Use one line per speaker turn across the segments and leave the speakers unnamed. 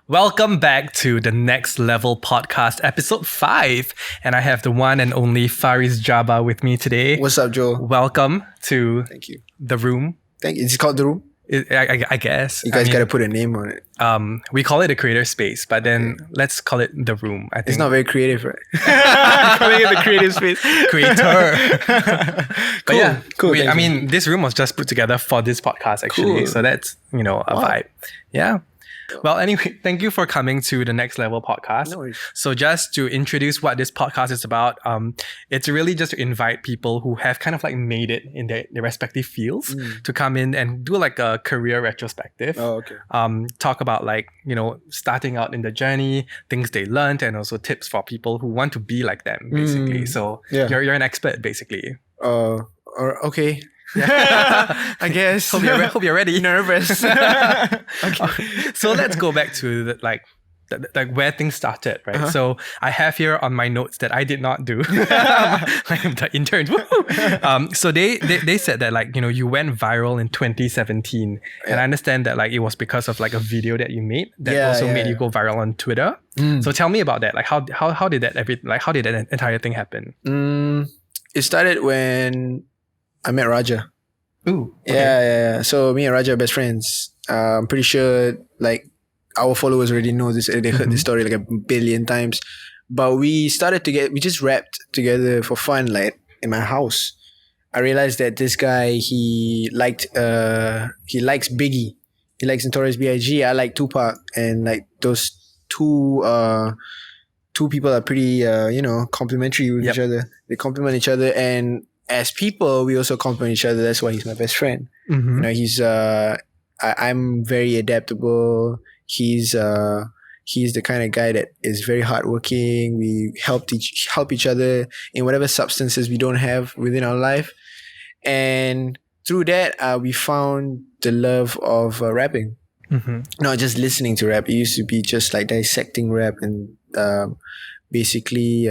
Welcome back to the Next Level Podcast, episode 5. And I have the one and only Fariz Jabba with me today.
What's up, Joe?
Welcome to
Thank you.
The Room.
Thank you. Is it called The Room?
I guess.
You guys gotta put a name on it.
We call it a creator space, but then let's call it The Room. I think
It's not very creative, right?
calling it the creative space. Creator. But
Cool.
I mean, this room was just put together for this podcast actually.
Cool.
So that's, a vibe. Yeah. Well, anyway, thank you for coming to the Next Level Podcast.
No worries.
So just to introduce what this podcast is about, it's really just to invite people who have kind of like made it in their respective fields to come in and do like a career retrospective.
Oh, okay.
Talk about like, starting out in the journey, things they learned, and also tips for people who want to be like them, basically. So you're an expert, basically.
Okay. I guess.
Hope you're ready.
Nervous.
Okay. So let's go back to the where things started, right?
Uh-huh.
So I have here on my notes that I did not do. I am the intern. So they said that like, you went viral in 2017. And I understand that like it was because of like a video that you made that made you go viral on Twitter. So tell me about that. Like how did that entire thing happen?
It started when I met Raja.
Ooh. Okay.
Yeah. So me and Raja are best friends. I'm pretty sure like our followers already know this. They heard this story like a billion times. But we just rapped together for fun, like in my house. I realized that this guy, he likes Biggie. He likes Notorious B.I.G. I like Tupac, and like those two people are pretty complementary with each other. They complement each other, and as people, we also complement each other. That's why he's my best friend. He's I'm very adaptable. He's the kind of guy that is very hardworking. We help each other in whatever substances we don't have within our life, and through that, we found the love of rapping. Not just listening to rap. It used to be just like dissecting rap and basically,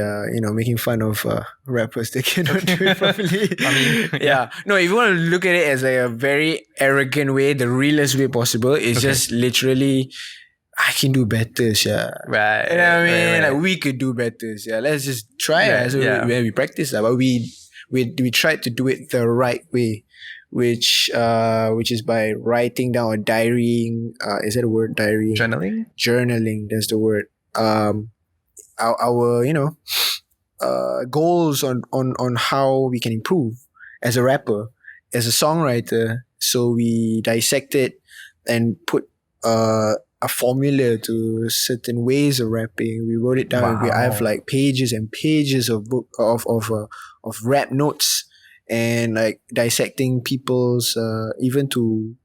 making fun of rappers that cannot do it properly. No, if you want to look at it as like a very arrogant way, the realest way possible, it's just literally, I can do better, yeah.
Right.
You know what I mean?
Right.
Like we could do better, yeah. Let's just try it. So we practice that, but we tried to do it the right way, which is by writing down or diarying. Is that a word? Diary. Journaling. That's the word. Our goals on how we can improve as a rapper, as a songwriter. So we dissected and put a formula to certain ways of rapping. We wrote it down.
Wow.
I have like pages and pages of rap notes, and like dissecting people's even to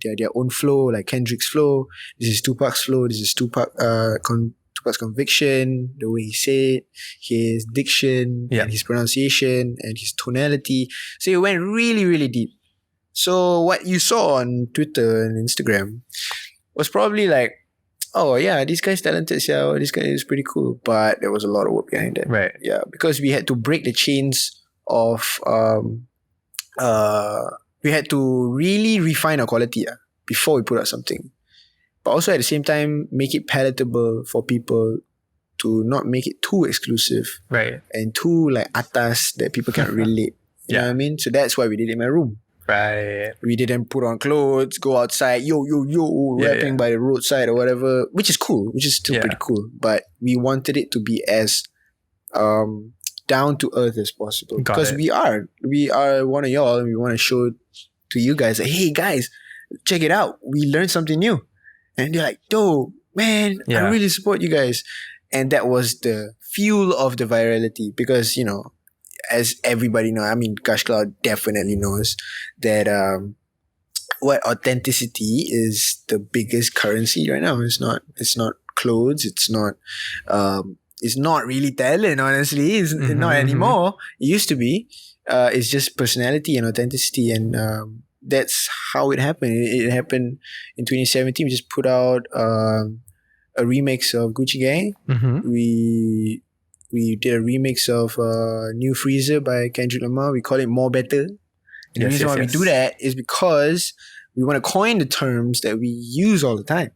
their own flow, like Kendrick's flow. This is Tupac's flow. This is Tupac's conviction, the way he said, his diction, and his pronunciation, and his tonality. So it went really, really deep. So what you saw on Twitter and Instagram was probably like, oh yeah, this guy's talented, yeah, this guy is pretty cool. But there was a lot of work behind it.
Right.
Yeah, because we had to break the chains of we had to really refine our quality before we put out something. But also at the same time, make it palatable for people to not make it too exclusive.
Right.
And too like atas that people can't relate. You know what I mean? So that's why we did it in my room.
Right.
We didn't put on clothes, go outside, rapping by the roadside or whatever, which is cool, which is still pretty cool. But we wanted it to be as down to earth as possible. Because we are one of y'all, and we want to show to you guys that, hey guys, check it out. We learned something new. And they're like, dope, man, I really support you guys. And that was the fuel of the virality. Because, as everybody knows, I mean, Gosh Cloud definitely knows that what authenticity is the biggest currency right now. It's not clothes. It's not really talent, honestly. It's not anymore. It used to be. It's just personality and authenticity, and that's how it happened. It happened in 2017. We just put out a remix of Gucci Gang. We did a remix of New Freezer by Kendrick Lamar. We call it More Better. And the reason why we do that is because we want to coin the terms that we use all the time.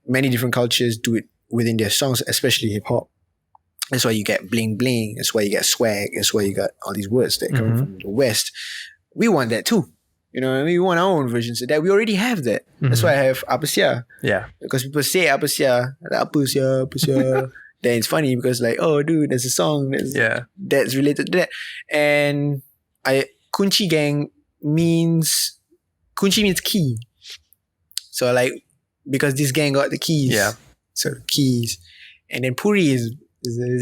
many different cultures do it within their songs, especially hip hop. That's why you get bling bling. That's why you get swag. That's why you got all these words that come from the West. We want that too. You know what I mean? We want our own versions of that. We already have that. That's why I have apa sia.
Yeah.
Because people say apa sia, apa sia. Then it's funny because like, oh dude, there's a song that's related to that. And Kunci Gang means key. So like, because this gang got the keys.
Yeah.
So keys. And then puri is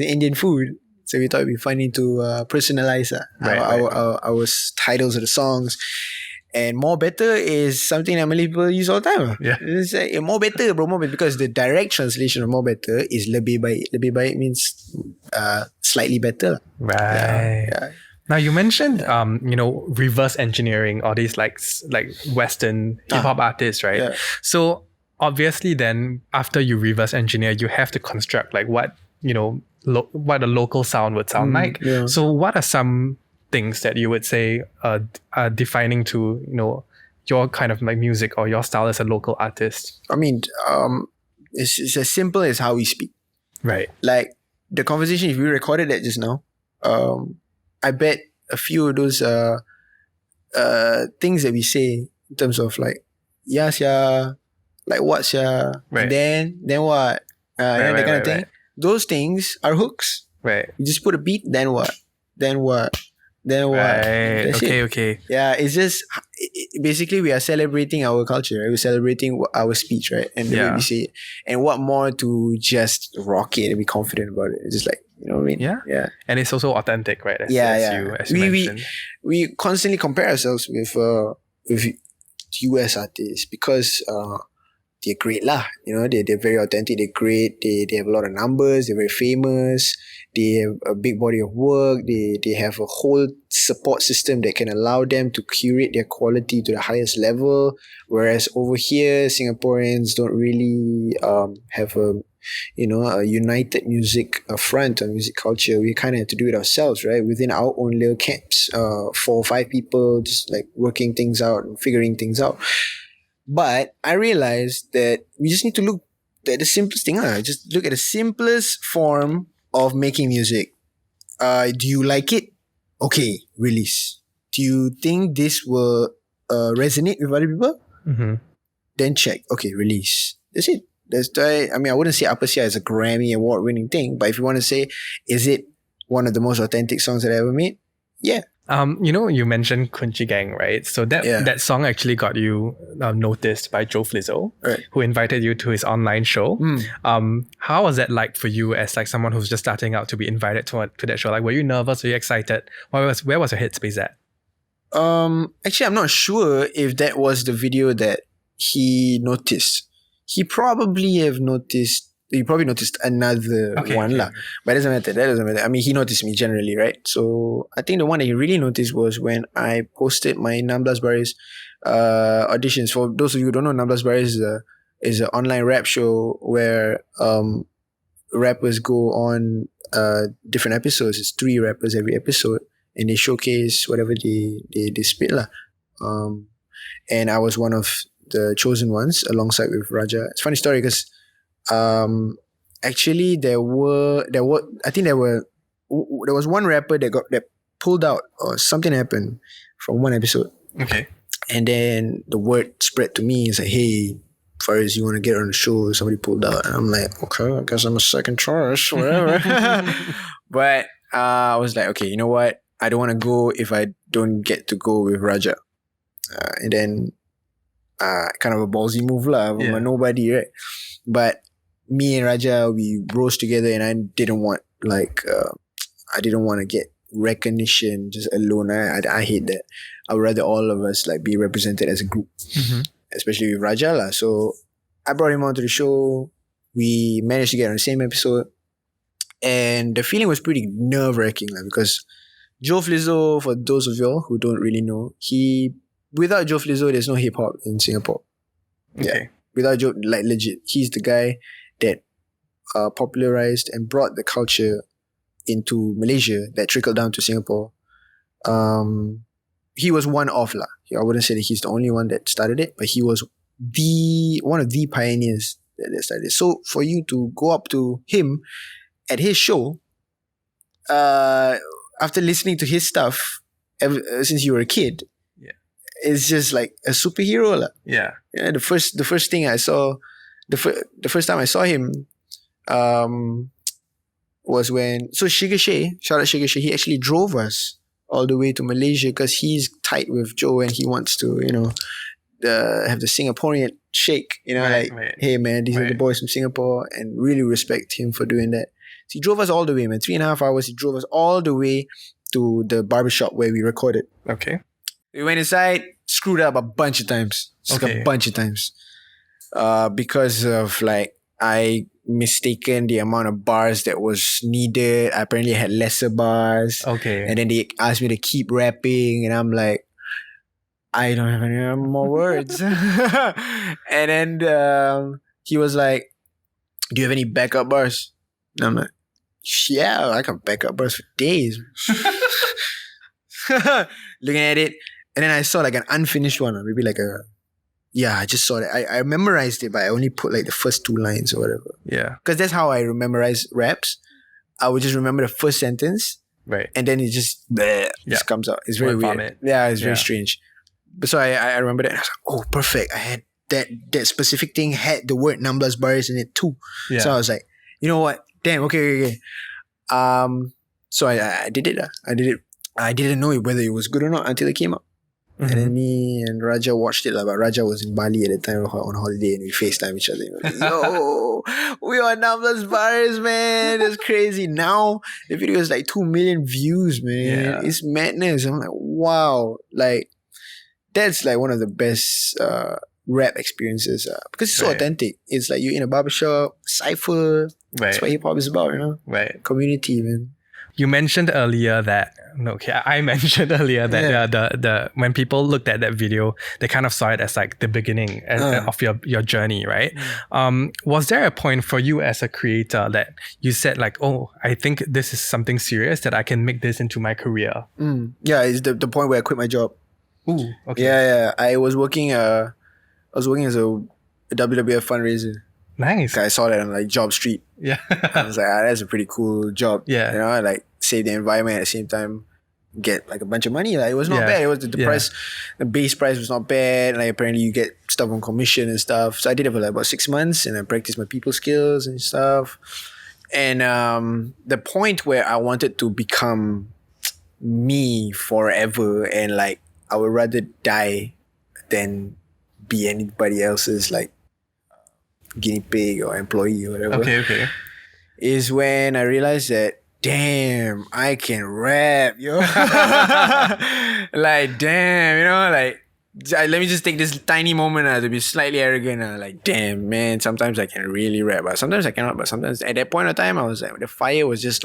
Indian food. So we thought it'd be funny to personalize our titles of the songs. And more better is something that Malay people use all the time.
Yeah.
It's like, more better, bro, more better. Because the direct translation of more better is lebih baik. Lebih baik means slightly better.
Right.
Yeah.
Now you mentioned, reverse engineering all these like Western hip hop artists, right?
Yeah.
So obviously, then after you reverse engineer, you have to construct like what what a local sound would sound like.
Yeah.
So what are some things that you would say are defining to your kind of like music or your style as a local artist?
I mean, it's as simple as how we speak.
Right.
Like the conversation, if we recorded that just now, I bet a few of those things that we say in terms of like yes yeah, like what's yeah,
right.
then what, that kind of thing.
Right.
Those things are hooks.
Right.
You just put a beat, then what?
Right.
That's
Okay.
it. Yeah, it's just basically we are celebrating our culture, right? We're celebrating our speech, right? And the way we say it. And what more to just rock it and be confident about it? It's just like, you know what I mean?
Yeah. And it's also authentic, right? As you mentioned.
We constantly compare ourselves with US artists because they're great lah. They're very authentic, they're great, they have a lot of numbers, they're very famous, they have a big body of work, they have a whole support system that can allow them to curate their quality to the highest level. Whereas over here, Singaporeans don't really have a united music front or music culture. We kind of have to do it ourselves, right? Within our own little camps, 4 or 5 people just like working things out and figuring things out. But I realized that we just need to look at the simplest thing. Just look at the simplest form of making music. Do you like it? Okay, release. Do you think this will resonate with other people?
Mm-hmm.
Then check. Okay, release. That's it. I wouldn't say Apa Sia is a Grammy award-winning thing, but if you want to say, is it one of the most authentic songs that I ever made? Yeah.
You mentioned Kunci Gang, right? So that song actually got you noticed by Joe Flizzo,
right,
who invited you to his online show. How was that like for you as like someone who's just starting out to be invited to that show? Like, were you nervous? Were you excited? Where was your headspace at?
Actually, I'm not sure if that was the video that he noticed. He probably noticed another one lah. But that doesn't matter. I mean, he noticed me generally, right? So I think the one that he really noticed was when I posted my 16 Baris auditions. For those of you who don't know, 16 Baris is an online rap show where rappers go on different episodes. It's 3 rappers every episode, and they showcase whatever they spit lah. And I was one of the chosen ones alongside with Raja. It's a funny story because actually there was one rapper that pulled out, or something happened from one episode.
Okay.
And then the word spread to me. It's like, hey, Fariz, you want to get on the show? Somebody pulled out. And I'm like, okay, I guess I'm a second choice, whatever. But I was like, okay, you know what? I don't want to go if I don't get to go with Raja. And then kind of a ballsy move lah, from a nobody, right? But me and Raja, we rose together, and I didn't want to get recognition just alone. I hate that. I would rather all of us like be represented as a group, especially with Raja lah. So I brought him onto the show. We managed to get on the same episode, and the feeling was pretty nerve-wracking lah, because Joe Flizzo, for those of y'all who don't really know, without Joe Flizzo, there's no hip hop in Singapore.
Okay.
Yeah. Without Joe, like legit, he's the guy that popularized and brought the culture into Malaysia that trickled down to Singapore. He was one of lah. I wouldn't say that he's the only one that started it, but he was one of the pioneers that started. So for you to go up to him at his show, after listening to his stuff ever since you were a kid, it's just like a superhero lah.
Yeah.
The first thing I saw, the first time I saw him, was when Sugar Shay, shout out Sugar Shay, he actually drove us all the way to Malaysia because he's tight with Joe and he wants to, have the Singaporean shake, right. Hey man, these are the boys from Singapore, and really respect him for doing that. So he drove us all the way, man. 3.5 hours, he drove us all the way to the barbershop where we recorded.
Okay.
We went inside, screwed up a bunch of times. A bunch of times. Because of I mistaken the amount of bars that was needed. I apparently had lesser bars.
Okay.
And then they asked me to keep rapping, and I'm like, I don't have any more words. And then he was like, do you have any backup bars? And I'm like, yeah, I can back up bars for days. Looking at it, and then I saw an unfinished one, or maybe I just saw that. I memorized it, but I only put the first 2 lines or whatever.
Yeah.
Because that's how I memorize raps. I would just remember the first sentence.
Right.
And then it just comes out. It's very weird.
Vomit.
Yeah, it's very strange. But so I remember that. And I was like, oh, perfect. I had that specific thing had the word numbers bars in it too. Yeah. So I was like, you know what? Damn, okay. So I did it. I did it. I didn't know whether it was good or not until it came out. Mm-hmm. And then me and Raja watched it. But Raja was in Bali at the time on holiday, and we FaceTime each other. And we were like, yo, we are numbers bars, man. That's crazy. Now the video is 2 million views, man. Yeah. It's madness. I'm like, wow. That's one of the best rap experiences because it's so authentic. It's you're in a barbershop, cypher. That's what hip hop is about,
Right.
Community, man.
You mentioned earlier that I mentioned earlier that the when people looked at that video, they kind of saw it as the beginning of your journey, right? Was there a point for you as a creator that you said oh, I think this is something serious, that I can make this into my career?
Yeah, it's the point where I quit my job.
Ooh, okay.
Yeah. I was working as a WWF fundraiser.
Nice.
I saw that on Job Street.
Yeah.
I was like, that's a pretty cool job.
Yeah.
Save the environment at the same time, get a bunch of money. It was not bad. It was the price, the base price was not bad. Apparently you get stuff on commission and stuff. So I did it for about 6 months, and I practiced my people skills and stuff. And the point where I wanted to become me forever, and I would rather die than be anybody else's guinea pig or employee or whatever.
Okay.
Is when I realized that, damn, I can rap, yo. Damn, let me just take this tiny moment to be slightly arrogant. Damn, man, sometimes I can really rap, but sometimes I cannot. But sometimes at that point of time, I was the fire was just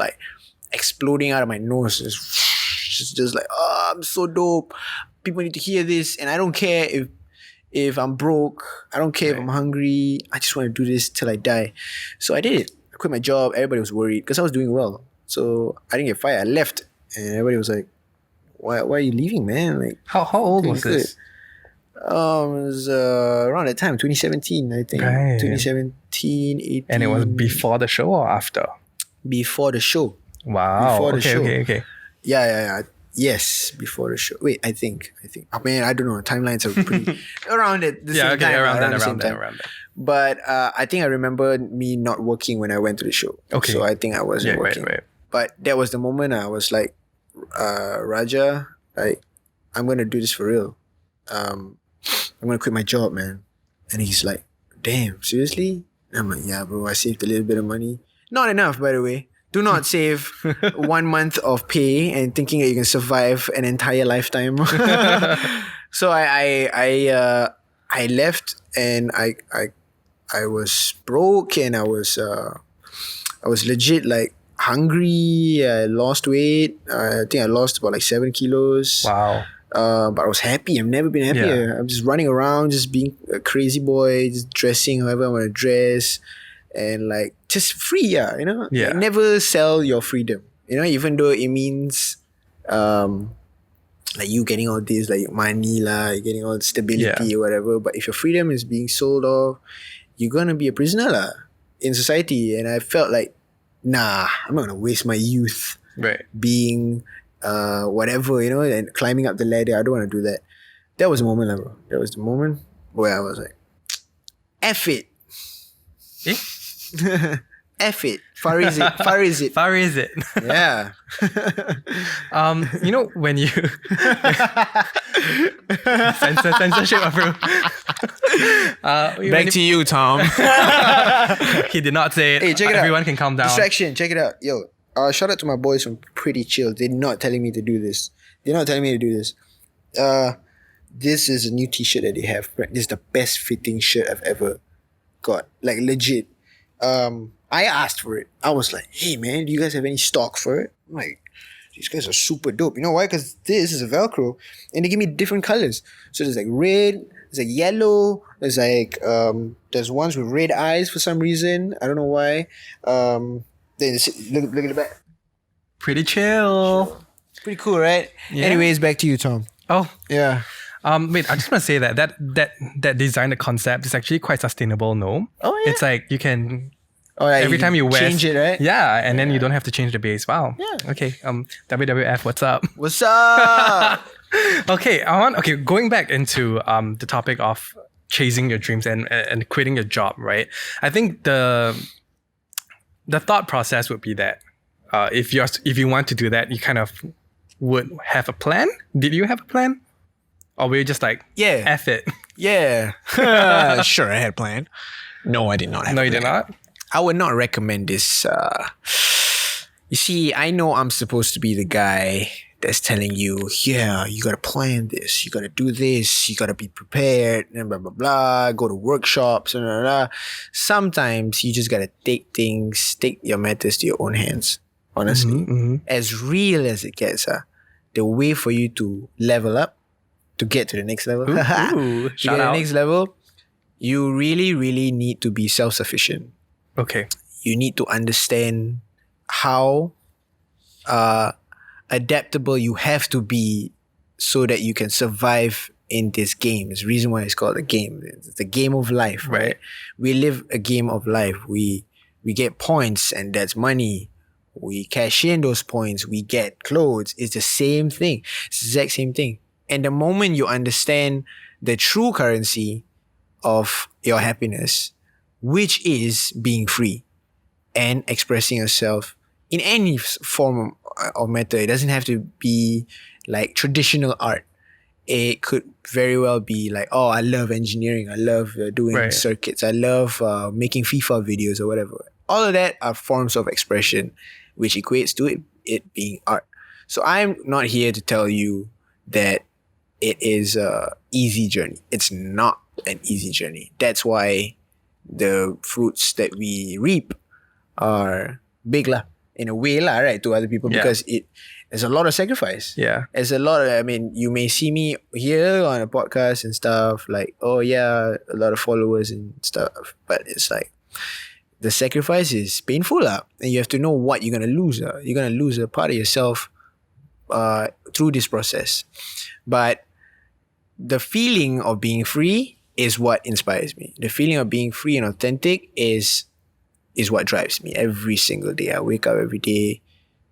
exploding out of my nose. Just oh, I'm so dope. People need to hear this, and I don't care if I'm broke. I don't care if I'm hungry. I just want to do this till I die. So I did it. I quit my job. Everybody was worried because I was doing well. So I didn't get fired. I left, and everybody was like, "Why are you leaving, man?"
How old was this?
It was around that time, 2017, I think. Right. 2017, 18.
And it was before the show or after?
Before the show.
Wow.
Before the show.
Okay.
Yeah. Yes, before the show. Wait, I think. Oh, man, I don't know. Timelines are pretty around it. Around that. But I think I remember me not working when I went to the show.
Okay.
So I think I wasn't working.
Right.
But that was the moment I was like, Raja, I'm gonna do this for real. I'm gonna quit my job, man. And he's like, damn, seriously? And I'm like, yeah, bro. I saved a little bit of money. Not enough, by the way. Do not save 1 month of pay and thinking that you can survive an entire lifetime. So I left, and I was broke, and I was legit hungry. I lost weight. I think I lost about 7 kilos.
Wow.
But I was happy. I've never been happier. I'm just running around, just being a crazy boy, just dressing however I want to dress. And just free, yeah. Never sell your freedom, even though it means like you getting all this, like money lah, you getting all the stability or whatever. But if your freedom is being sold off, you're gonna be a prisoner lah in society. And I felt like, nah, I'm not gonna waste my youth being whatever, and climbing up the ladder. I don't want to do that. That was the moment, bro. That was the moment where I was like, F it. F it. Fariz it.
Fariz it.
Yeah.
When you censorship approved.
Back to you, Tom.
He did not say it.
Hey, check it
Everyone
out.
can calm down.
Distraction. Check it out. Yo, shout out to my boys from Pretty Chill. They're not telling me to do this. This is a new t-shirt that they have. This is the best fitting shirt I've ever got. Like legit. I asked for it. I was like, hey man, do you guys have any stock for it? I'm like, these guys are super dope. You know why? Because this is a Velcro and they give me different colors. So there's like red, there's like yellow, there's like there's ones with red eyes for some reason. I don't know why. Then look at the back.
Pretty chill.
Pretty cool, right? Yeah. Anyways, back to you, Tom.
Oh.
Yeah.
Wait, I just want to say that design, the concept is actually quite sustainable, no?
Oh yeah.
It's like you can
every
time you wear,
change it, right?
Yeah, and then you don't have to change the base. Wow.
Yeah.
Okay. WWF, what's up?
What's up?
Okay, going back into the topic of chasing your dreams and quitting your job, right? I think the thought process would be that if you want to do that, you kind of would have a plan. Did you have a plan? Or were you just like, F it?
Yeah. Sure, I had a plan. No, I did not have
No,
a
you
plan.
did not?
I would not recommend this. You see, I know I'm supposed to be the guy that's telling you, yeah, you got to plan this. You got to do this. You got to be prepared. And blah, blah, blah. Go to workshops. And blah, blah. Sometimes you just got to take your matters to your own hands. Honestly.
Mm-hmm.
As real as it gets. The way for you to level up, to get to the next level.
Ooh,
to get to the next level, you really, really need to be self-sufficient.
Okay.
You need to understand how adaptable you have to be so that you can survive in this game. It's the reason why it's called a game. It's the game of life, right? We live a game of life. We get points and that's money. We cash in those points. We get clothes. It's the same thing. It's the exact same thing. And the moment you understand the true currency of your happiness, which is being free and expressing yourself in any form of matter. It doesn't have to be like traditional art. It could very well be like, oh, I love engineering. I love doing circuits. I love making FIFA videos or whatever. All of that are forms of expression, which equates to it being art. So I'm not here to tell you that it is an easy journey. It's not an easy journey. That's why the fruits that we reap are big lah, in a way lah, right, to other people, because there's a lot of sacrifice.
Yeah.
There's a lot of, I mean, you may see me here on a podcast and stuff like, oh yeah, a lot of followers and stuff, but it's like, the sacrifice is painful lah, and you have to know what you're going to lose. You're going to lose a part of yourself through this process. But the feeling of being free is what inspires me. The feeling of being free and authentic is what drives me every single day. I wake up every day.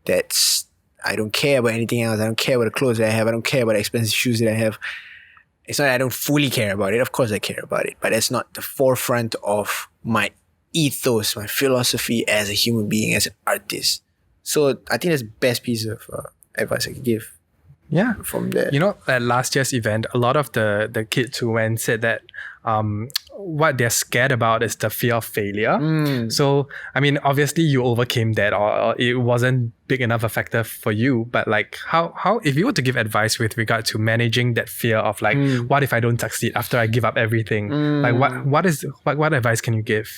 I don't care about anything else. I don't care about the clothes that I have. I don't care about the expensive shoes that I have. It's not that I don't fully care about it. Of course I care about it. But that's not the forefront of my ethos, my philosophy as a human being, as an artist. So I think that's the best piece of advice I can give.
Yeah.
From there.
You know, at last year's event, a lot of the kids who went said that what they're scared about is the fear of failure. So, I mean, obviously you overcame that, or it wasn't big enough a factor for you. But like, how if you were to give advice with regard to managing that fear of like, what if I don't succeed after I give up everything? Like, what advice can you give?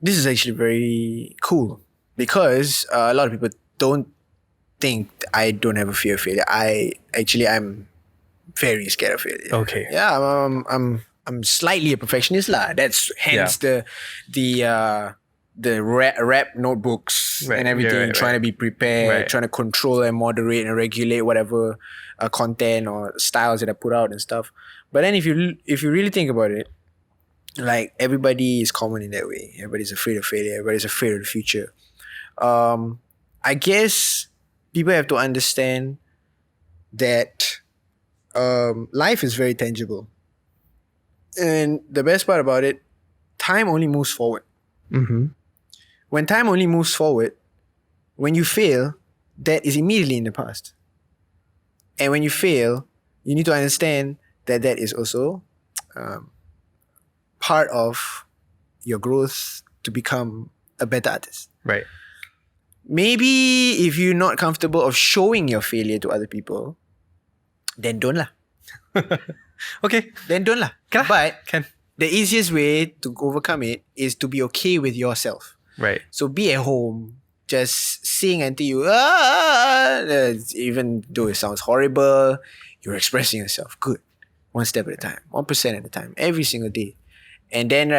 This is actually very cool because a lot of people don't think I don't have a fear of failure. I'm very scared of failure.
Okay.
Yeah, I'm slightly a perfectionist lah. That's hence the the rap notebooks and everything, trying to be prepared, trying to control and moderate and regulate whatever content or styles that I put out and stuff. But then if you really think about it, like everybody is common in that way. Everybody's afraid of failure. Everybody's afraid of the future. I guess people have to understand that life is very tangible. And the best part about it, time only moves forward.
Mm-hmm.
When time only moves forward, when you fail, that is immediately in the past. And when you fail, you need to understand that that is also part of your growth to become a better artist.
Right.
Maybe if you're not comfortable of showing your failure to other people, then don't lah.
Okay.
Then don't lah.
Can I?
But
Can.
the easiest way to overcome it is to be okay with yourself.
Right.
So be at home, just sing until you, even though it sounds horrible, you're expressing yourself. Good. One step at a time, 1% at a time, every single day. And then,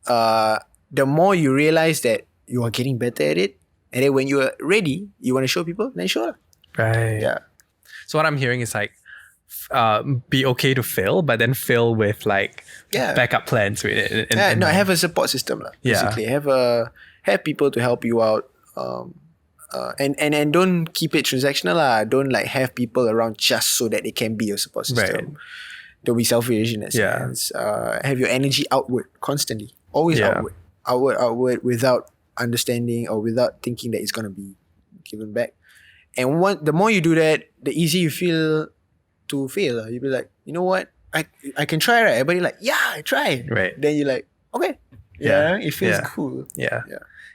the more you realize that you are getting better at it, and then when you are ready, you want to show people, then show.
Right.
Yeah.
So what I'm hearing is like, be okay to fail, but then fail with like backup plans with it.
Have a support system basically. Have people to help you out. And don't keep it transactional . Don't like have people around just so that they can be your support system.
Right.
Don't be selfish in that sense. Have your energy outward constantly. Always outward without understanding or without thinking that it's gonna be given back. And the more you do that, the easier you feel to fail. You'll be like, you know what? I can try, right? Everybody like, yeah, I tried.
Right.
Then you're like, okay. Yeah. It feels cool.
Yeah.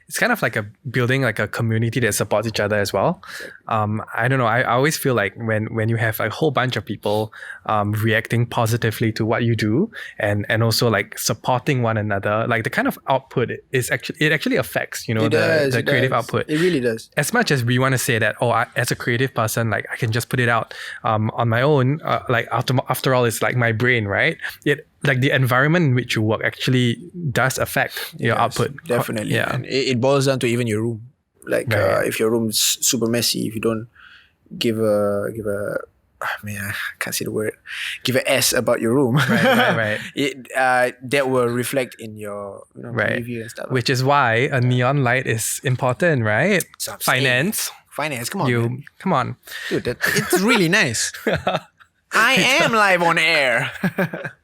It's kind of like building like a community that supports each other as well. I don't know. I always feel like when you have a whole bunch of people reacting positively to what you do and also like supporting one another, like the kind of output is actually affects, the creative output.
It really does.
As much as we want to say that, as a creative person, like I can just put it out on my own, like after all, it's like my brain, right? Like the environment in which you work actually does affect your output.
Definitely.
Yeah.
And it boils down to even your room. Like if your room is super messy, if you don't give a I can't say the word. Give a S about your room.
Right.
That will reflect in your behavior and stuff.
Which is why a neon light is important, right?
So
Finance,
come on. Man.
Come on.
Dude, it's really nice. I am live on air.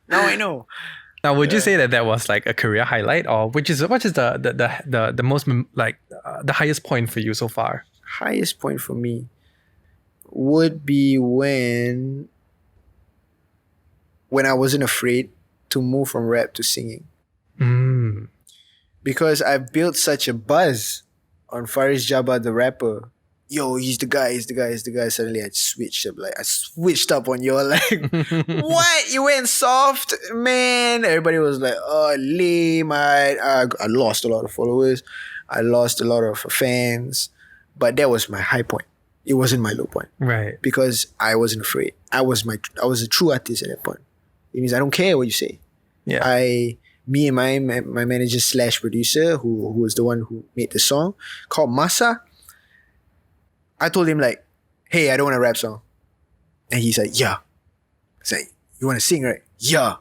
Now I know.
Now, would you say that was like a career highlight, or what is the most like the highest point for you so far?
Highest point for me would be when I wasn't afraid to move from rap to singing. Because I've built such a buzz on Fariz Jabba the rapper. Yo, he's the guy. Suddenly I switched up on you. Like, what? You went soft? Man. Everybody was like, oh, lame. I lost a lot of followers. I lost a lot of fans. But that was my high point. It wasn't my low point.
Right.
Because I wasn't afraid. I was a true artist at that point. It means I don't care what you say.
Yeah.
Me and my manager / producer, who was the one who made the song, called Masa, I told him like, hey, I don't want a rap song. And he's like, yeah. I said, you want to sing, right? Yeah. I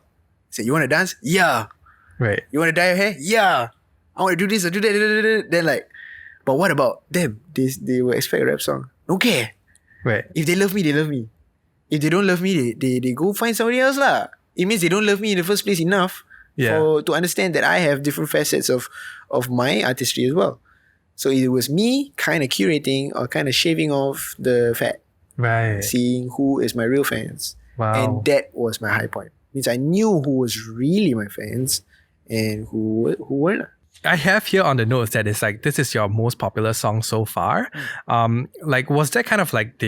said, you want to dance? Yeah.
Right.
You want to dye your hair? Yeah. I want to do this or do that. Then like, but what about them? They will expect a rap song. Don't care.
Right.
If they love me, they love me. If they don't love me, they go find somebody else lah. It means they don't love me in the first place enough to understand that I have different facets of my artistry as well. So it was me kind of curating or kind of shaving off the fat.
Right.
Seeing who is my real fans.
Wow.
And that was my high point. Means I knew who was really my fans and who weren't.
I have here on the notes that it's like, this is your most popular song so far. Like, was that kind of like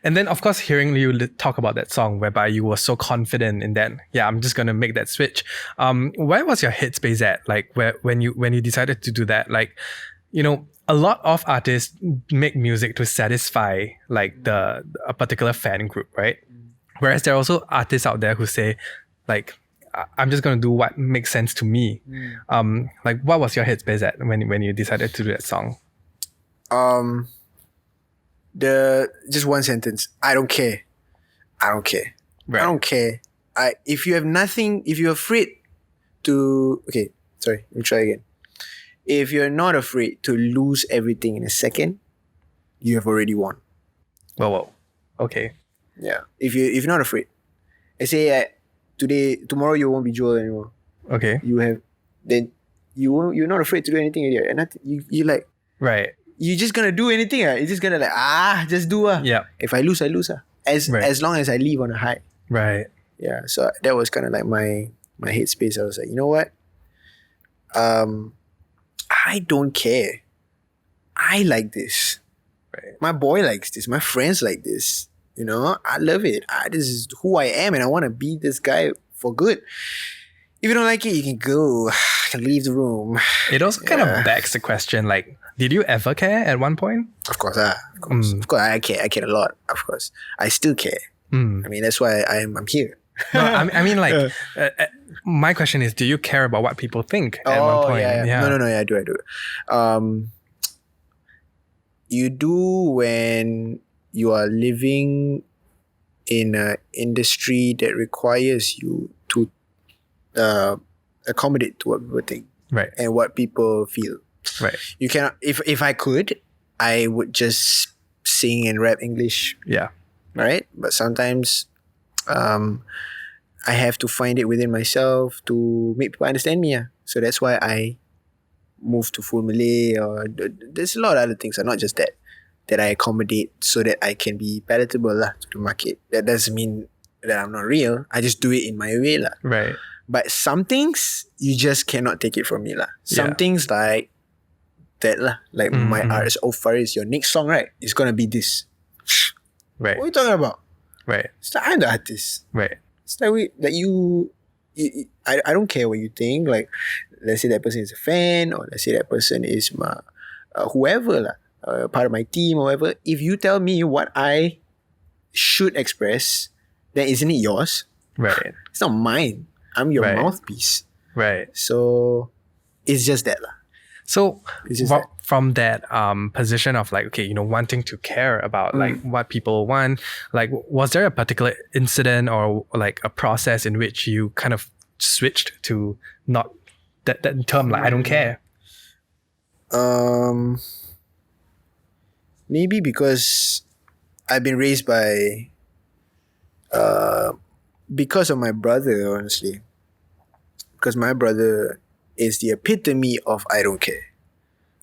and then of course hearing you talk about that song whereby you were so confident in that, I'm just going to make that switch. Where was your headspace at? Like when you decided to do that, like, a lot of artists make music to satisfy like a particular fan group, right? Whereas there are also artists out there who say like, I'm just gonna do what makes sense to me. Like what was your headspace at when you decided to do that song?
Just one sentence. I don't care.
Right.
I don't care. If you're afraid to, okay, sorry, let me try again. If you're not afraid to lose everything in a second, you have already won.
Whoa. Okay.
Yeah. If you're not afraid, I say tomorrow you won't be Joel anymore.
Okay.
You're not afraid to do anything anymore. And you like,
right.
You're just gonna do anything. You're just gonna just do.
Yeah.
If I lose, I lose. As long as I leave on a high.
Right.
Yeah. So that was kind of like my headspace. I was like, you know what? I don't care. I like this.
Right.
My boy likes this. My friends like this. You know, I love it. This is who I am, and I want to be this guy for good. If you don't like it, you can go. You can leave the room.
It also kind of begs the question, like, did you ever care at one point?
Of course, of course, I care. I care a lot. Of course, I still care. I mean, that's why I'm here.
No, I mean, like, my question is, do you care about what people think at one point?
Yeah. No, I do. You do when you are living in an industry that requires you to accommodate to what people think,
right,
and what people feel.
Right.
You cannot. If I could, I would just sing and rap English.
Yeah.
Right. But sometimes, I have to find it within myself to make people understand me. So that's why I moved to full Malay. Or there's a lot of other things. Not just that I accommodate so that I can be palatable to the market. That doesn't mean that I'm not real. I just do it in my way
Right.
But some things you just cannot take it from me Some things like that like my artist. Oh, Fariz, your next song, right? It's gonna be this.
Right.
What are you talking about?
Right.
It's like, I'm the artist.
Right.
It's like I don't care what you think. Like, let's say that person is a fan, or let's say that person is my whoever part of my team or whatever. If you tell me what I should express, then isn't it yours?
Right.
It's not mine. I'm your mouthpiece.
Right.
So it's just that
So from that position of like, okay, wanting to care about like what people want, like was there a particular incident or like a process in which you kind of switched to not that term, like I don't care?
Maybe because I've been raised by because of my brother, honestly. Because my brother is the epitome of I don't care.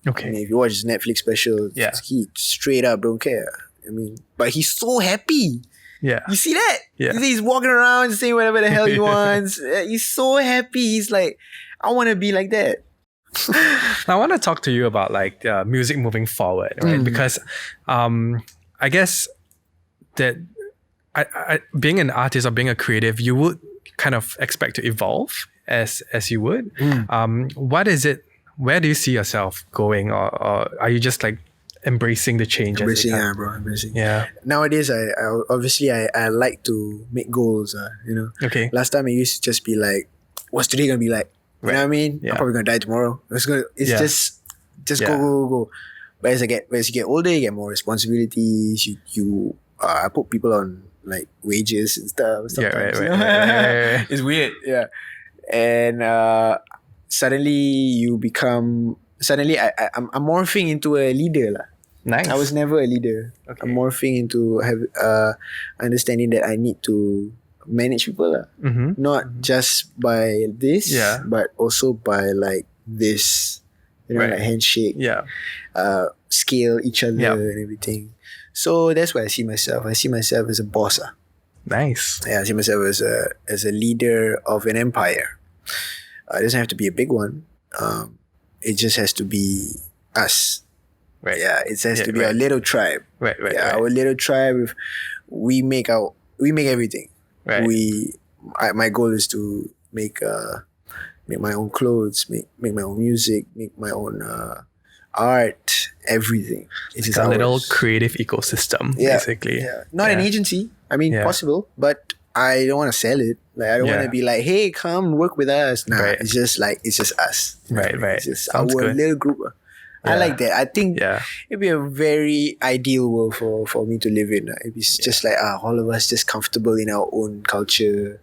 Okay.
I mean, if you watch his Netflix special, he straight up don't care. I mean, but he's so happy.
Yeah.
You see that?
Yeah.
You see he's walking around saying whatever the hell he wants. He's so happy. He's like, I want to be like that.
Now, I want to talk to you about like music moving forward, right? Because I guess that I being an artist or being a creative, you would kind of expect to evolve as you would. What is it? Where do you see yourself going, or are you just like embracing the change?
Embracing, bro. Embracing.
Yeah.
Nowadays, I obviously like to make goals.
Okay.
Last time it used to just be like, what's today gonna be like? You know what I mean? Yeah. I'm probably gonna die tomorrow. It's just go. But as you get older, you get more responsibilities. You put people on like wages and stuff.
Right.
It's weird. Yeah. And suddenly you become. Suddenly I'm morphing into a leader.
Nice.
I was never a leader. Okay. I'm morphing into understanding that I need to manage people. Not just by this, but also by like this, like handshake, scale each other and everything. So that's where I see myself. I see myself as a boss.
Nice.
Yeah, I see myself as a leader of an empire. It doesn't have to be a big one. It just has to be us.
Right.
Yeah, it has to be our little tribe.
Right.
Our little tribe. We make everything.
Right.
My goal is to make my own clothes, make my own music, make my own art, everything.
It's a little creative ecosystem, basically.
Yeah. Not an agency. I mean, possible, but I don't want to sell it. Like, I don't want to be like, hey, come work with us. Nah,
Right.
it's just us. You know what I mean?
Right.
It's just
Sounds
our
good.
little group. I
Yeah.
like that. I think
Yeah.
it'd be a very ideal world for me to live in. It'd be just like all of us just comfortable in our own culture.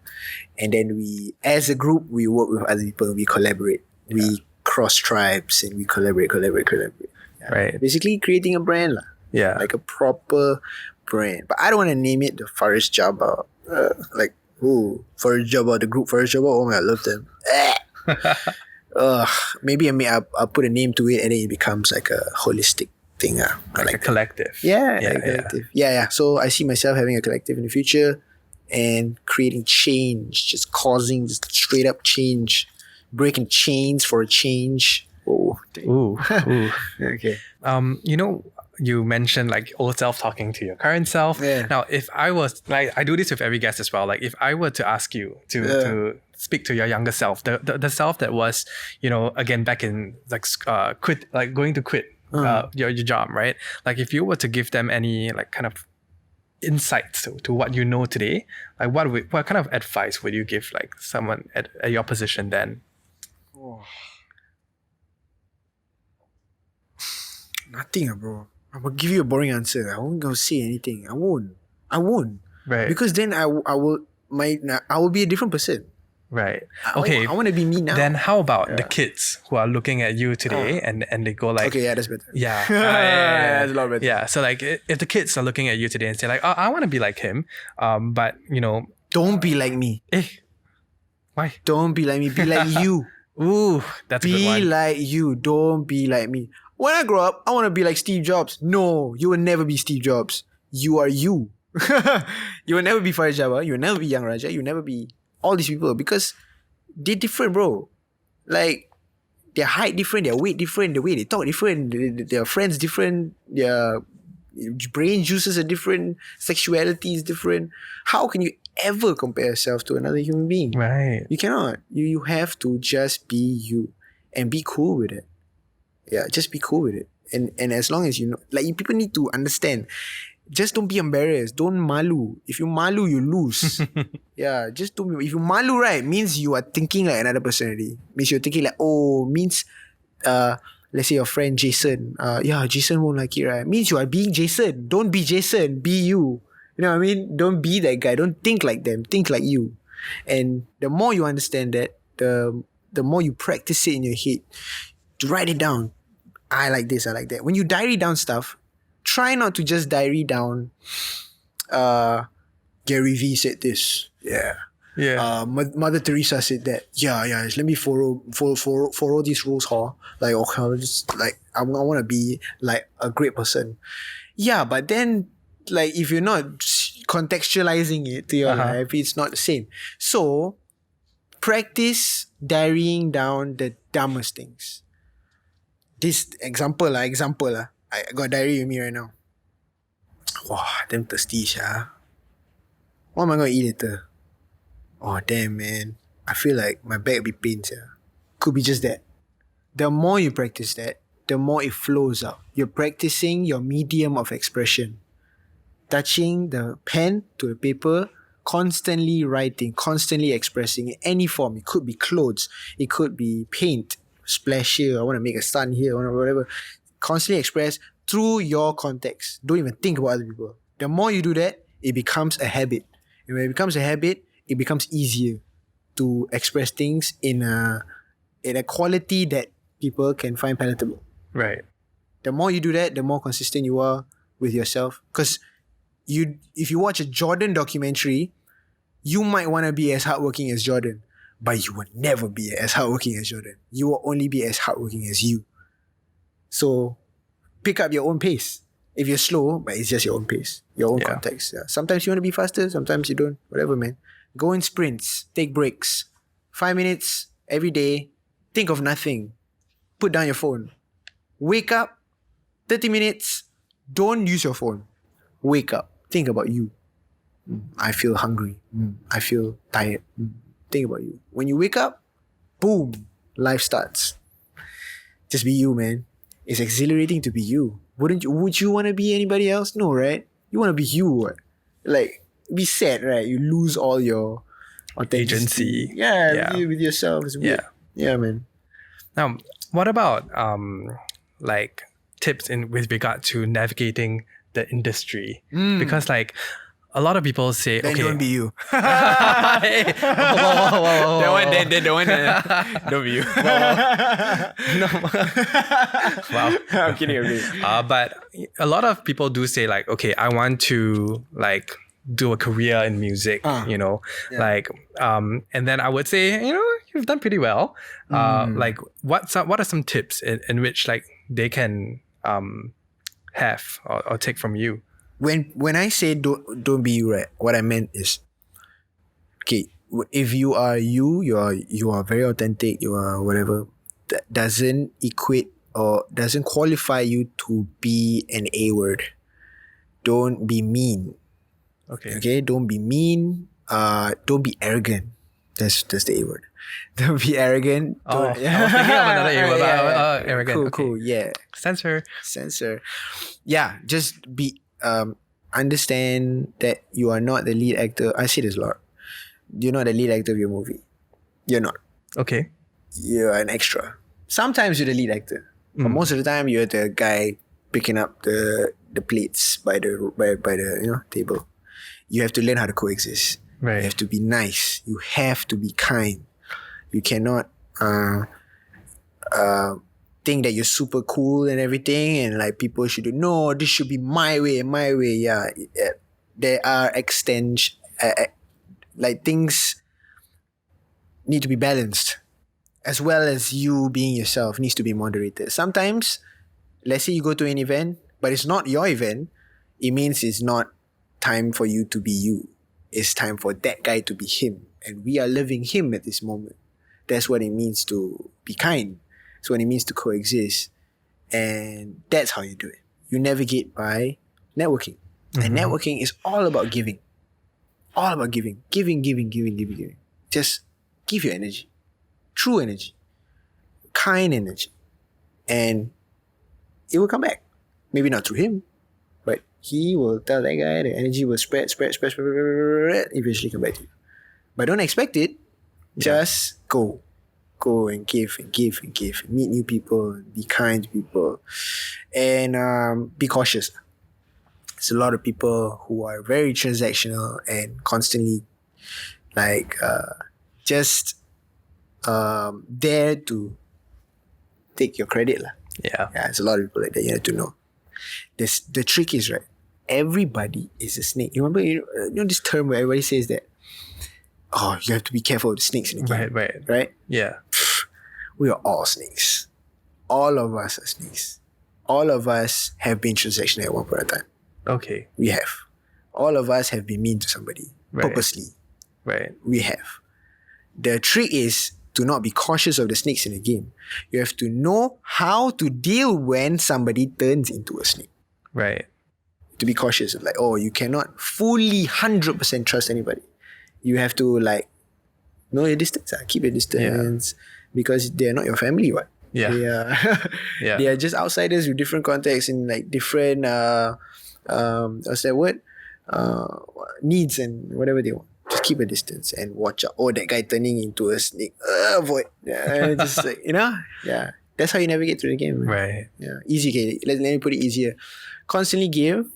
And then we, as a group, we work with other people. We collaborate. We cross tribes and we collaborate. Yeah.
Right.
Basically creating a brand.
Yeah.
Like a proper brand. But I don't want to name it the Fariz Jabba. Fariz Jabba, the group Fariz Jabba. Oh my, I love them. Maybe I'll put a name to it and then it becomes like a holistic thing.
Like a collective.
Yeah, a collective. Yeah. So I see myself having a collective in the future and creating change, just causing just straight up change, breaking chains for a change. Oh, dang.
Ooh.
Okay.
You mentioned like old self talking to your current self.
Yeah.
Now, if I was like, I do this with every guest as well. Like, if I were to ask you to speak to your younger self, the self that was, again back in like going to quit your job, right? Like, if you were to give them any like kind of insights to what you know today, like what kind of advice would you give like someone at your position then?
Nothing, bro. I'm gonna give you a boring answer. I won't go say anything. I won't.
Right.
Because then I will be a different person.
Right.
I
Okay.
want to be me now.
Then how about the kids who are looking at you today and they go like,
Okay, yeah, that's better.
yeah,
That's a lot better.
Yeah. So like, if the kids are looking at you today and say like, oh, I want to be like him, but
Don't be like me.
why?
Don't be like me. Be like you.
Ooh, that's a good
Be
one.
like you. Don't be like me. When I grow up, I want to be like Steve Jobs. No, you will never be Steve Jobs. You are you. You will never be Fariz Jabba. You will never be Young Raja. You will never be all these people because they're different, bro. Like, their height different, their weight different, the way they talk different, their friends different, their brain juices are different, sexuality is different. How can you ever compare yourself to another human being?
Right.
You cannot. You have to just be you and be cool with it. Yeah, just be cool with it. And as long as you know, like, people need to understand, just don't be embarrassed. Don't malu. If you malu, you lose. Yeah, just don't be. If you malu, right, means you are thinking like another person already. Means you're thinking like, means let's say your friend Jason. Jason won't like it, right? Means you are being Jason. Don't be Jason. Be you. You know what I mean? Don't be that guy. Don't think like them. Think like you. And the more you understand that, the more you practice it in your head. To write it down. I like this, I like that. When you diary down stuff, try not to just diary down Gary V said this. Yeah. Mother Teresa said that. Yeah. Let me follow these rules, Like, okay, I'll just like I want to be like a great person. Yeah, but then like if you're not contextualizing it to your life, it's not the same. So practice diarying down the dumbest things. This example. I got a diary with me right now. Wow, damn thirsty, what am I gonna eat later? Oh damn, man. I feel like my back be pains, Could be just that. The more you practice that, the more it flows out. You're practicing your medium of expression. Touching the pen to the paper, constantly writing, constantly expressing in any form. It could be clothes, it could be paint, splash here, I want to make a sun here, whatever. Constantly express through your context. Don't even think about other people. The more you do that, it becomes a habit. And when it becomes a habit, it becomes easier to express things in a quality that people can find palatable.
Right.
The more you do that, the more consistent you are with yourself. Because if you watch a Jordan documentary, you might want to be as hardworking as Jordan, but you will never be as hardworking as Jordan. You will only be as hardworking as you. So pick up your own pace. If you're slow, but it's just your own pace, your own context. Yeah. Sometimes you want to be faster, sometimes you don't. Whatever, man. Go in sprints, take breaks. 5 minutes every day. Think of nothing. Put down your phone. Wake up. 30 minutes. Don't use your phone. Wake up. Think about you. I feel hungry. I feel tired. Think about you. When you wake up, boom, life starts. Just be you, man. It's exhilarating to be you. Would you want to be anybody else? No, right? You want to be you. Right? Like, be sad, right? You lose all your authenticity.
Agency.
Yeah. With yourself. It's weird. Yeah, man.
Now, what about like tips in with regard to navigating the industry? Because like a lot of people say,
Then
okay,
don't be you.
Hey, whoa.
That one, then the one, don't be you.
No. Wow.
I'm kidding.
But a lot of people do say like, okay, I want to like do a career in music, like, and then I would say, you've done pretty well. Like what are some tips in which like they can have or take from you?
When I say don't be you, right, what I meant is, okay, if you are you are very authentic, you are whatever, that doesn't equate or doesn't qualify you to be an A word. Don't be mean. Okay, don't be mean. Don't be arrogant. That's the A word. Don't be arrogant.
I was thinking of another A word, but arrogant.
Cool. Yeah.
Censor.
Yeah, just be understand that you are not the lead actor. I say this a lot. You're not the lead actor of your movie. You're not.
Okay.
You're an extra. Sometimes you're the lead actor, but most of the time you're the guy picking up the plates by the table. You have to learn how to coexist.
Right.
You have to be nice. You have to be kind. You cannot think that you're super cool and everything, and like people should do. No, this should be my way. Yeah, there are extensions. Like things need to be balanced, as well as you being yourself needs to be moderated. Sometimes, let's say you go to an event, but it's not your event. It means it's not time for you to be you. It's time for that guy to be him, and we are loving him at this moment. That's what it means to be kind. That's what it means to coexist, and that's how you do it. You navigate by networking, and networking is all about giving. All about giving. Just give your energy. True energy. Kind energy. And it will come back. Maybe not through him, but he will tell that guy, the energy will spread, eventually come back to you. But don't expect it. Just go. Go and give. Meet new people. Be kind to people. And be cautious. There's a lot of people who are very transactional and constantly just dare to take your credit.
Yeah,
there's a lot of people like that. You have to know. The trick is, right, everybody is a snake. You remember, you know this term where everybody says that, oh, you have to be careful of the snakes in the game. Right?
Yeah.
We are all snakes. All of us are snakes. All of us have been transactional at one point in time.
Okay.
We have. All of us have been mean to somebody. Purposely.
Right.
We have. The trick is to not be cautious of the snakes in the game. You have to know how to deal when somebody turns into a snake.
Right.
To be cautious of you cannot fully 100% trust anybody. You have to know your distance. Keep your distance because they're not your family. What?
Yeah.
They are just outsiders with different contexts and different what's that word? Needs and whatever they want. Just keep a distance and watch out. Oh, that guy turning into a snake. Avoid. Yeah, just yeah. That's how you navigate through the game. Man.
Right.
Yeah. Easy. Okay. Let me put it easier. Constantly give.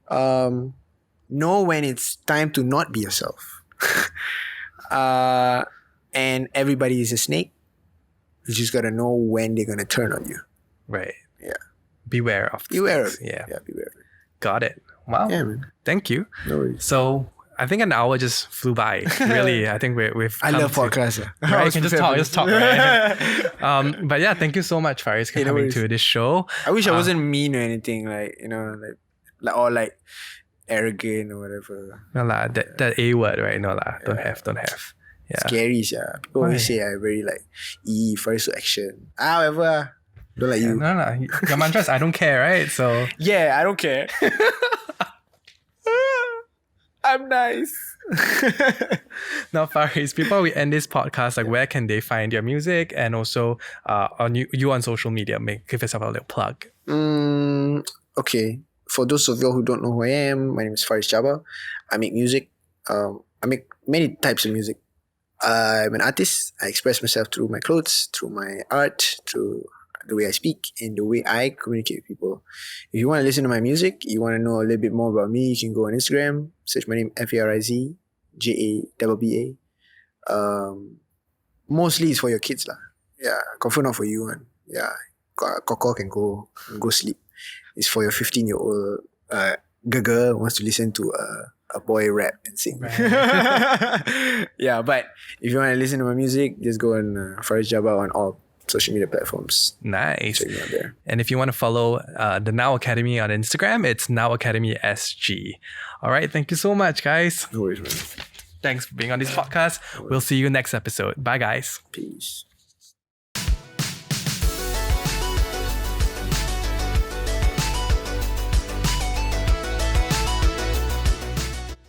Know when it's time to not be yourself. And everybody is a snake. You just gotta know when they're gonna turn on you.
Right.
Yeah.
Beware of
it.
Yeah.
Yeah, beware of it.
Got it. Wow.
Yeah, man.
Thank you.
No worries.
So I think an hour just flew by. Really, I think we've.
I love podcasts.
Right, you can just talk. Right? But yeah, thank you so much, Fariz, for coming to this show.
I wish I wasn't mean or anything, or arrogant or whatever.
No lah, that A word, right? No lah, don't have. Yeah.
Scary, yeah. People always say I very Fariz to action. Whatever. Don't like you.
No. Your mantra is I don't care, right? So
yeah, I don't care. I'm nice.
Now, Fariz, before we end this podcast, where can they find your music and also on you on social media? Give yourself a little plug.
Okay. for those of you who don't know who I am, my name is Fariz Jabba. I make music. I make many types of music. I'm an artist. I express myself through my clothes, through my art, through the way I speak, and the way I communicate with people. If you want to listen to my music, you want to know a little bit more about me, you can go on Instagram, search my name Fariz Jabba. Mostly it's for your kids lah. Yeah, confirm not for you one. Yeah, Koko can go sleep. It's for your 15-year-old girl wants to listen to a boy rap and sing.
Right.
Yeah, but if you want to listen to my music, just go on Fariz Jabba on all social media platforms.
Nice.
Check me out there.
And if you want to follow the Now Academy on Instagram, it's Now Academy SG. All right. Thank you so much, guys.
No worries, man.
Thanks for being on this podcast. We'll see you next episode. Bye, guys.
Peace.